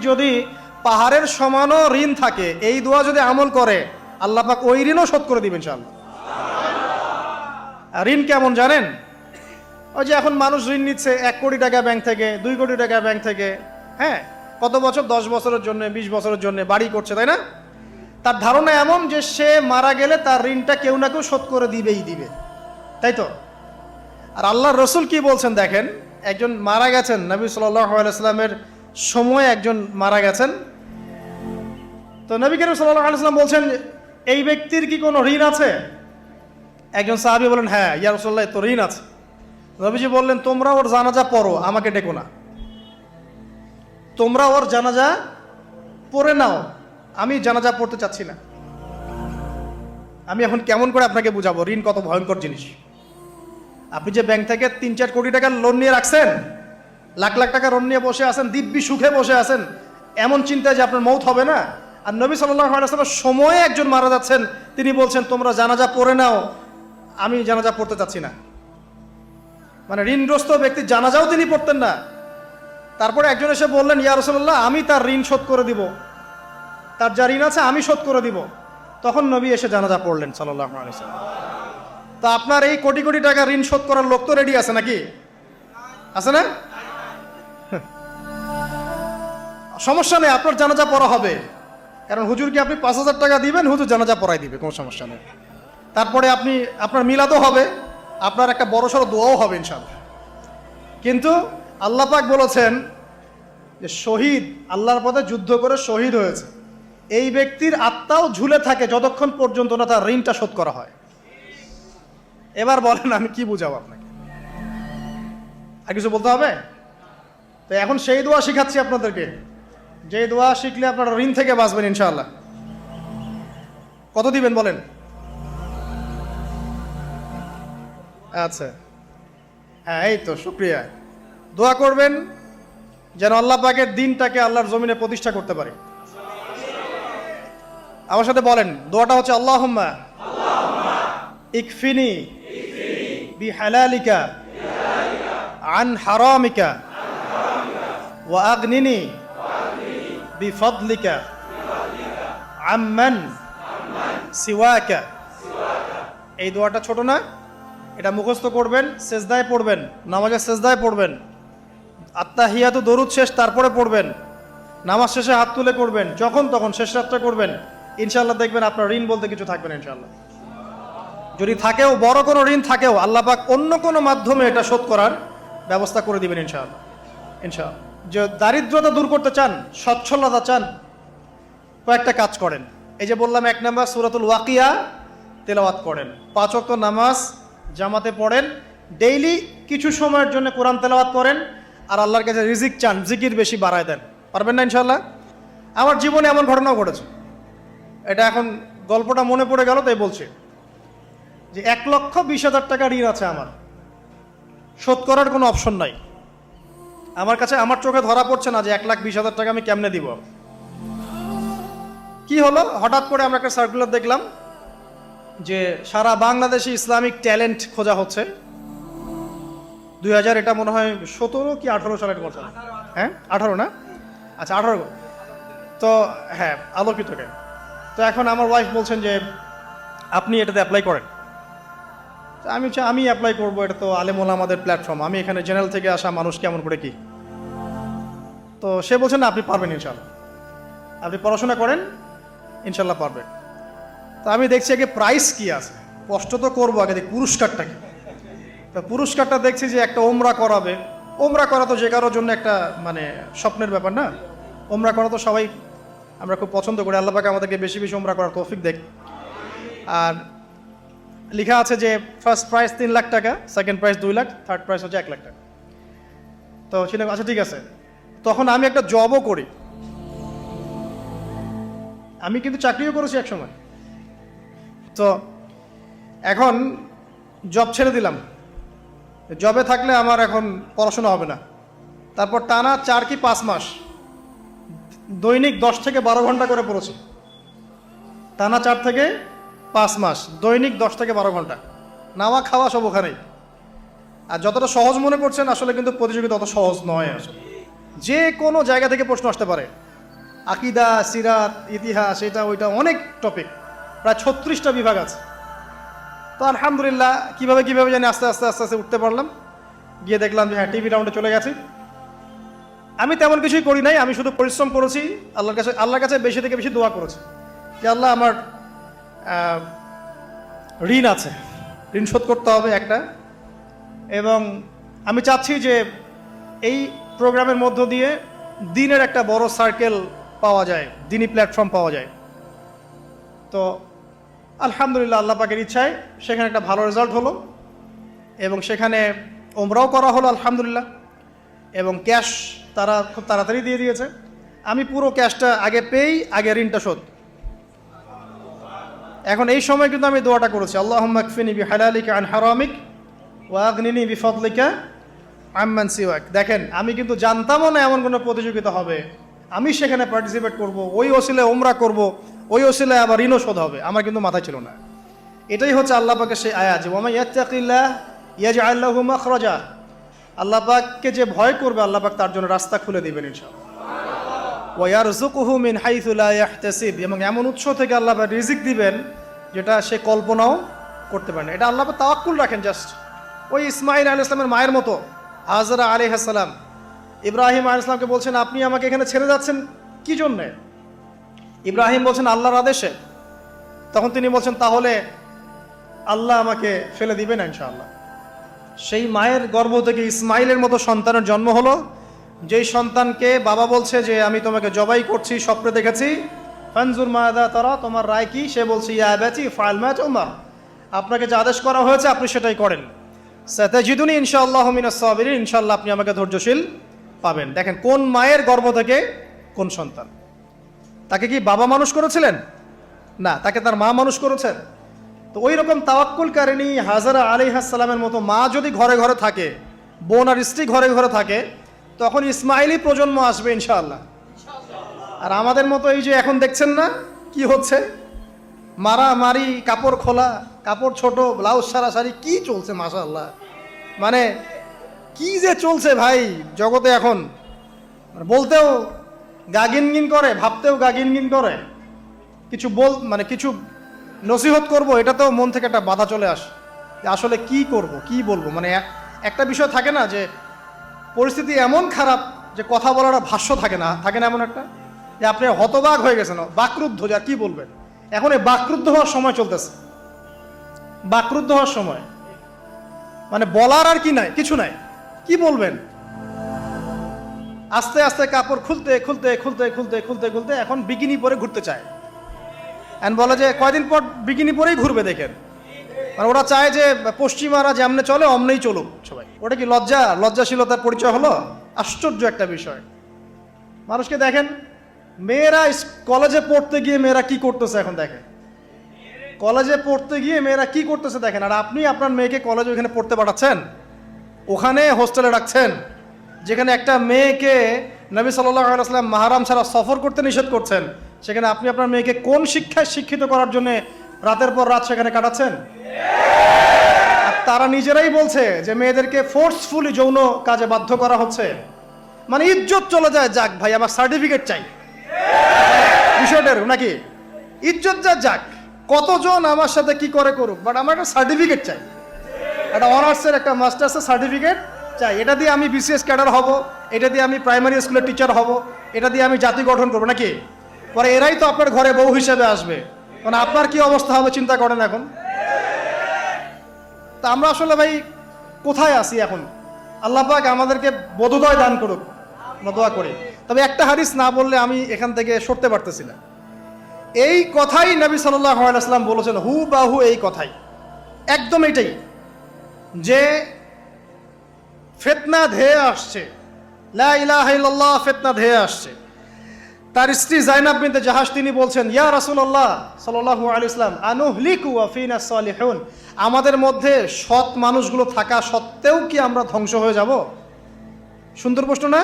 যদি পাহাড়ের সমানও ঋণ থাকে, এই দোয়া যদি আমল করে আল্লাহ পাক ওই ঋণও শোধ করে দিবেন ইনশাআল্লাহ। ঋণ কেমন জানেন? ওই যে এখন মানুষ ঋণ নিচ্ছে 1 কোটি টাকা ব্যাংক থেকে, 2 কোটি টাকা ব্যাংক থেকে, হ্যাঁ, কত বছর, 10 বছরের জন্য, 20 বছরের জন্য বাড়ি করছে, তাই না? তার ধারণা এমন যে সে মারা গেলে তার ঋণটা কেউ না কেউ শোধ করে দিবে, তাই তো? আর আল্লাহর রসুল কি বলছেন দেখেন, একজন মারা গেছেন, নবী সাল্লাল্লাহু আলাইহি ওয়াসাল্লামের সময় একজন মারা গেছেন। তো নবী করিম সাল্লাল্লাহু আলাইহি ওয়াসাল্লাম বলছেন, এই ব্যক্তির কি কোনো ঋণ আছে? একজন সাহাবী বলেন, হ্যাঁ ইয়া রাসূলুল্লাহ, তো ঋণ আছে। নবীজি বললেন, তোমরা ওর জানাজা পড়ো, আমাকে ডেকো না। তোমরা ওর জানাজা পড়ে নাও, আমি জানাজা পড়তে চাচ্ছি না। আমি এখন কেমন করে আপনাকে বুঝাবো ঋণ কত ভয়ঙ্কর জিনিস। আপনি যে ব্যাংক থেকে 3-4 কোটি টাকার লোন নিয়ে রাখছেন, লাখ লাখ টাকা লোন নিয়ে বসে আছেন, দিব্যি সুখে বসে আছেন, এমন চিন্তায় যে আপনার মৌত হবে না। আর নবী সাল্লাল্লাহু আলাইহি ওয়াসাল্লামের সময়ে একজন মারা যাচ্ছেন, তিনি বলছেন তোমরা জানাজা পড়ে নাও, আমি জানাজা পড়তে চাচ্ছি না। মানে ঋণগ্রস্ত ব্যক্তি জানাজাও তিনি পড়তেন না। তারপরে একজন এসে বললেন, ইয়া রাসূলুল্লাহ, আমি তার ঋণ শোধ করে দিব, তার যা ঋণ আছে আমি শোধ করে দিব। তখন নবী এসে জানাজা পড়লেন সাল্লাল্লাহু আলাইহি ওয়াসাল্লাম। তো আপনার এই কোটি কোটি টাকা ঋণ শোধ করার লোক তো রেডি আছে নাকি? আছে না? সমস্যা নেই, আপনার জানাজা পড়া হবে। কারণ হুজুরকে আপনি 5,000 টাকা দিবেন, হুজুর জানাজা পড়াই দিবে, কোনো সমস্যা নেই। তারপরে আপনার মিলাদও হবে, আপনার একটা বড়সড় দোয়াও হবে ইনশাআল্লাহ। কিন্তু আল্লাহ পাক বলেছেন যে শহীদ, আল্লাহর পথে যুদ্ধ করে শহীদ হয়েছে, এই ব্যক্তির আত্মাও ঝুলে থাকে যতক্ষণ পর্যন্ত না তার ঋণটা শোধ করা হয়। এবার বলেন আমি কি বুঝাবো আপনাকে? আর কিছু বলতে হবে? তো এখন সেই দোয়া শিখাচ্ছি আপনাদেরকে, যে দোয়া শিখলে আপনারা ঋণ থেকে বাঁচবেন ইনশাআল্লাহ। কত দিবেন বলেন? আচ্ছা, হ্যাঁ, এই তো শুকরিয়া। দোয়া করবেন যেন আল্লাহ পাকের দিনটাকে আল্লাহর জমিনে প্রতিষ্ঠা করতে পারে। আমার সাথে বলেন, দোয়াটা হচ্ছে আল্লাহুম্মা ইকফিনি বিহালালিকা আন হারামিকা ওয়া আগনিনি বিফদলিকা আম্মান সিওয়াকা। এই দোয়াটা ছোট না, এটা মুখস্থ করবেন, সেজদায় পড়বেন, নামাজের সেজদায় পড়বেন, আত্তাহিয়াতু দরুদ শেষ তারপরে পড়বেন, নামাজ শেষে হাত তুলে করবেন, যখন তখন শেষ রাতটা করবেন। ইনশাআল্লাহ দেখবেন আপনার ঋণ বলতে কিছু থাকবে না ইনশাআল্লাহ। যদি থাকেও, বড় কোনো ঋণ থাকেও, আল্লাহ পাক অন্য কোনো মাধ্যমে এটা শোধ করার ব্যবস্থা করে দিবেন ইনশাআল্লাহ। ইনশাআল্লাহ। যে দারিদ্রতা দূর করতে চান, সচ্ছলতা চান, কয়েকটা কাজ করেন। এই যে বললাম, 1 নাম্বার সূরাতুল ওয়াকিয়া তেলাওয়াত করেন, 5 ওয়াক্ত নামাজ জামাতে পড়েন, ডেইলি কিছু সময়ের জন্য কোরআন তেলাওয়াত করেন, আর আল্লাহর কাছে রিজিক চান, জিকির বেশি বাড়ায় দেন। পারবেন না ইনশাআল্লাহ? আমার জীবনে এমন ঘটনাও ঘটেছে, এটা এখন গল্পটা মনে পড়ে গেল তাই বলছি, যে 1,20,000 টাকা ঋণ আছে আমার, শোধ করার কোনো অপশন নাই আমার কাছে। আমার চোখে ধরা পড়ছে না যে 1,20,000 টাকা আমি কেমনে দিব। কি হলো, হঠাৎ করে আমরা একটা সার্কুলার দেখলাম যে সারা বাংলাদেশে ইসলামিক ট্যালেন্ট খোঁজা হচ্ছে। 2000, এটা মনে হয় 17 কি 18 সালের কথা, হ্যাঁ 18 না, আচ্ছা 18। তো হ্যাঁ, আলোকিতকে। তো এখন আমার ওয়াইফ বলছেন যে আপনি এটাতে অ্যাপ্লাই করেন। আমি অ্যাপ্লাই করবো, এটা তো আলেম ওলামাদের প্ল্যাটফর্ম, আমি এখানে জেনারেল থেকে আসা মানুষ কেমন করে কি। তো সে বলছেন না, আপনি পারবেন ইনশাল্লাহ, আপনি পড়াশোনা করেন, ইনশাল্লাহ পারবেন। তো আমি দেখছি আগে প্রাইস কি আছে, কষ্ট তো করবো, আগে দেখি পুরস্কারটা কি। তো পুরস্কারটা দেখছি যে একটা ওমরা করাবে। ওমরা করা তো যে কারোর জন্য একটা মানে স্বপ্নের ব্যাপার না, ওমরা করা তো সবাই আমরা খুব পছন্দ করি। আল্লাহ পাক আমাদেরকে বেশি বেশি ওমরা করার তৌফিক দেখ। আর লেখা আছে যে ফার্স্ট প্রাইজ 3 লাখ টাকা, second prize 2 lakh, third prize হচ্ছে 1 লাখ টাকা। তো ছিল, আচ্ছা ঠিক আছে। তখন আমি একটা জবও করি, আমি কিন্তু চাকরিও করেছি এক সময়। তো এখন জব ছেড়ে দিলাম, জবে থাকলে আমার এখন পড়াশোনা হবে না। তারপর টানা 4 কি 5 মাস দৈনিক 10 থেকে 12 ঘন্টা করে পড়েছি, টানা 4 থেকে 5 মাস দৈনিক 10 থেকে 12 ঘন্টা, নাওয়া খাওয়া সব ওখানেই। আর যতটা সহজ মনে করছেন আসলে কিন্তু প্রতিযোগিতা অত সহজ নয় আসলে, যে কোনো জায়গা থেকে প্রশ্ন আসতে পারে, আকিদা, সিরাত, ইতিহাস, এটা ওইটা, অনেক টপিক, প্রায় 36টা বিভাগ আছে। তো আলহামদুলিল্লাহ কিভাবে জানি আস্তে আস্তে উঠতে পারলাম। গিয়ে দেখলাম যে হ্যাঁ, টিভি রাউন্ডে চলে গেছি। আমি তেমন কিছুই করি নাই, আমি শুধু পরিশ্রম করেছি, আল্লাহর কাছে বেশি থেকে বেশি দোয়া করেছি যে আল্লাহ, আমার ঋণ আছে, ঋণ শোধ করতে হবে একটা। এবং আমি চাচ্ছি যে এই প্রোগ্রামের মধ্য দিয়ে দিনের একটা বড় সার্কেল পাওয়া যায়, দিনই প্ল্যাটফর্ম পাওয়া যায়। তো আলহামদুলিল্লাহ আল্লাহ পাকের ইচ্ছায় সেখানে একটা ভালো রেজাল্ট হলো এবং সেখানে ওমরাও করা হলো আলহামদুলিল্লাহ। এবং ক্যাশ তারা খুব তাড়াতাড়ি দিয়ে দিয়েছে। আমি পুরো ক্যাশটা আগে পেয়েই আগে ঋণটা শোধ। এখন এই সময় কিন্তু আমি দোয়াটা করেছি, আল্লাহুম্মা কফিনি বিহালালিকা আন হারামিক ওয়া আগনিনি বিফাদলিকা আম্মান সিওয়াক। দেখেন, আমি কিন্তু জানতামও না এমন কোনো প্রতিযোগিতা হবে, আমি সেখানে পার্টিসিপেট করব, ওই ওসিলায় ওমরা করব, ওই ওসিলায় আবার ঋণও শোধ হবে, আমার কিন্তু মাথায় ছিল না। এটাই হচ্ছে আল্লাহ পাকের সেই আয়াত, ওয়া মান ইয়াত্তাকিল্লাহ ইয়াজআল লাহু মাখরাজা। আল্লাহ পাককে যে ভয় করবে, আল্লাহ পাক তার জন্য রাস্তা খুলে দিবেন ইনশাআল্লাহ। ওয়া ইয়ারযুকুহু মিন হাইসু লা ইয়াহতাসিব, এবং এমন উৎস থেকে আল্লাহ পাক রিজিক দিবেন যেটা সে কল্পনাও করতে পারে না। এটা আল্লাহ পাক তাওয়াক্কুল রাখেন। জাস্ট ওই ইসমাঈল আলাইহিস সালামের মায়ের মতো, হাজরা আলাইহিস সালাম ইব্রাহিম আলাইহিস সালামকে বলছেন, আপনি আমাকে এখানে ছেড়ে যাচ্ছেন কি জন্যে? ইব্রাহিম বলছেন, আল্লাহর আদেশে। তখন তিনি বলছেন, তাহলে আল্লাহ আমাকে ফেলে দিবেন ইনশাআল্লাহ। সেই মায়ের গর্ভ থেকে ইসমাইলের মতো সন্তানের জন্ম হলো, যেই সন্তানকে বাবা বলছে যে আমি তোমাকে জবাই করছি, স্বপ্নে দেখেছি, ফানজুর মাদা তারা, তোমার রায় কি? সে বলছে, ইয়া আবাতি ফাআল মা তু'মার, আপনাকে যে আদেশ করা হয়েছে আপনি সেটাই করেন। সাতাজিদুনি ইনশাআল্লাহু মিনাস সাবিরিন, ইনশাআল্লাহ আপনি আমাকে ধৈর্যশীল পাবেন। দেখেন কোন মায়ের গর্ভ থেকে কোন সন্তান। তাকে কি বাবা মানুষ করেছিলেন? না, তাকে তার মা মানুষ করেছেন। তো ওই রকম তাওয়াক্কুলকারিনী হাজরা আলাইহিস সালামের মতো মা যদি ঘরে ঘরে থাকে, বোন আর স্ত্রী ঘরে ঘরে থাকে, তখন ইসমাইলি প্রজন্ম আসবে ইনশাআল্লাহ। আর আমাদের মতো এই যে এখন দেখছেন না কি হচ্ছে, মারামারি, কাপড় খোলা, কাপড় ছোট, ব্লাউজ সারাসারি, কি চলছে মাশাআল্লাহ। মানে কি যে চলছে ভাই জগতে এখন, বলতেও গা গিনগিন করে, ভাবতেও গা গিনগিন করে। কিছু কিছু নসিহত করব, এটাতেও মন থেকে একটা বাধা চলে আসে যে আসলে কি করব, কি বলবো। মানে একটা বিষয় থাকে না যে পরিস্থিতি এমন খারাপ যে কথা বলার ভাষ্য থাকে না এমন একটা, যে আপনি হতবাক হয়ে গেছেন, বাকরুদ্ধ, যে আর কি বলবেন। এখন এই বাকরুদ্ধ হওয়ার সময় চলতেছে, বাকরুদ্ধ হওয়ার সময়, মানে বলার আর কি নাই, কিছু নাই, কি বলবেন। আস্তে আস্তে কাপড় খুলতে খুলতে খুলতে খুলতে খুলতে খুলতে এখন বিকিনি পরে ঘুরতে চায়। এন্ড বলে যে কয়দিন পর বিকিনি পরেই ঘুরবে। দেখেন, মানে ওরা চায় যে পশ্চিমারা যেমনে চলে অমনেই চলুক সবাই। ওটা কি লজ্জাশীলতার পরিচয় হলো? আশ্চর্য একটা বিষয়। মানুষকে দেখেন, মেয়েরা কলেজে পড়তে গিয়ে মেয়েরা কি করতেছে এখন দেখেন, কলেজে পড়তে গিয়ে মেয়েরা কি করতেছে দেখেন। আর আপনি আপনার মেয়েকে কলেজে ওখানে পড়তে পাঠাচ্ছেন, ওখানে হোস্টেলে রাখছেন, যেখানে একটা মেয়েকে নবী সাল্লাল্লাহু আলাইহি ওয়াসাল্লাম মাহরাম ছাড়া সফর করতে নিষেধ করছেন, সেখানে আপনি আপনার মেয়েকে কোন শিক্ষায় শিক্ষিত করার জন্য রাতের পর রাত সেখানে কাটাচ্ছেন? আর তারা নিজেরাই বলছে যে মেয়েদেরকে ফোর্সফুলি যৌন কাজে বাধ্য করা হচ্ছে। মানে ইজ্জত চলে যায়, যাক ভাই আমার সার্টিফিকেট চাই, বিষয়টার নাকি ইজ্জত যাক, কতজন আমার সাথে কি করে করুক, বাট আমার একটা সার্টিফিকেট চাই, একটা অনার্সের একটা মাস্টার্সের সার্টিফিকেট চাই। এটা দিয়ে আমি বিসিএস ক্যাডার হব, এটা দিয়ে আমি প্রাইমারি স্কুলের টিচার হব, এটা দিয়ে আমি জাতি গঠন করবো নাকি। পরে এরাই তো আপনার ঘরে বউ হিসেবে আসবে, মানে আপনার কি অবস্থা হবে চিন্তা করেন এখন। তা আমরা আসলে ভাই কোথায় আছি এখন? আল্লাহ পাক আমাদেরকে বোধোদয় দান করুক, আমরা দোয়া করি। তবে একটা হাদিস না বললে আমি এখান থেকে সরতে পারতেছি না। এই কথাই নবী সাল্লাল্লাহু আলাইহি ওয়াসাল্লাম বলেছেন, হুবাহু এই কথাই, একদম এটাই, যে ফিতনা ধেয়ে আসছে, লা ইলাহা ইল্লাল্লাহ, ফিতনা ধেয়ে আসছে। তার স্ত্রী যায়নাব বিনতে জাহাশ তিনি বলছেন, ইয়া রাসূলুল্লাহ সাল্লাল্লাহু আলাইহি ওয়াসাল্লাম, আনুহলিকু ওয়া ফিনা সালিহুন, আমাদের মধ্যে সৎ মানুষগুলো থাকা সত্ত্বেও কি আমরা ধ্বংস হয়ে যাব? সুন্দর প্রশ্ন না?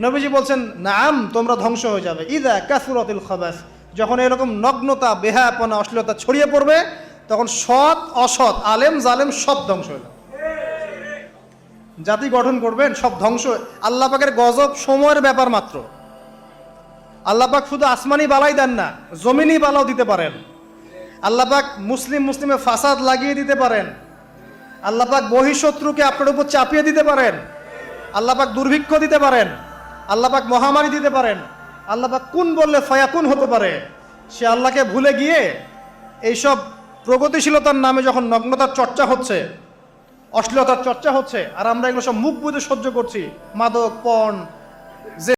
নবীজি বলছেন, নাম, তোমরা ধ্বংস হয়ে যাবে। ইদা কাসুরাতিল খাবাস, যখন এরকম নগ্নতা, বেহায়াপনা, অশ্লীলতা ছড়িয়ে পড়বে, তখন সৎ অসৎ, আলেম জালেম সব ধ্বংস হয়ে যাবে। জাতি গঠন করবেন, সব ধ্বংস। আল্লাহ পাকের গজব সময়ের ব্যাপার মাত্র। আল্লাহ পাক শুধু আসমানি বালাই দেন না, জমিনি বালাও দিতে পারেন। আল্লাহ পাক মুসলিমে ফাসাদ লাগিয়ে দিতে পারেন। আল্লাহ পাক বহিঃশত্রুকে আপনার উপর চাপিয়ে দিতে পারেন। আল্লাহ পাক দুর্ভিক্ষ দিতে পারেন। আল্লাহ পাক মহামারী দিতে পারেন। আল্লাহ পাক কুন বললে ফায়াকুন হতে পারে। সে আল্লাহকে ভুলে গিয়ে এইসব প্রগতিশীলতার নামে যখন নগ্নতার চর্চা হচ্ছে, অশ্লীলতার চর্চা হচ্ছে, আর আমরা এগুলো সব মুখ বুঝে সহ্য করছি, মাদক, পণ,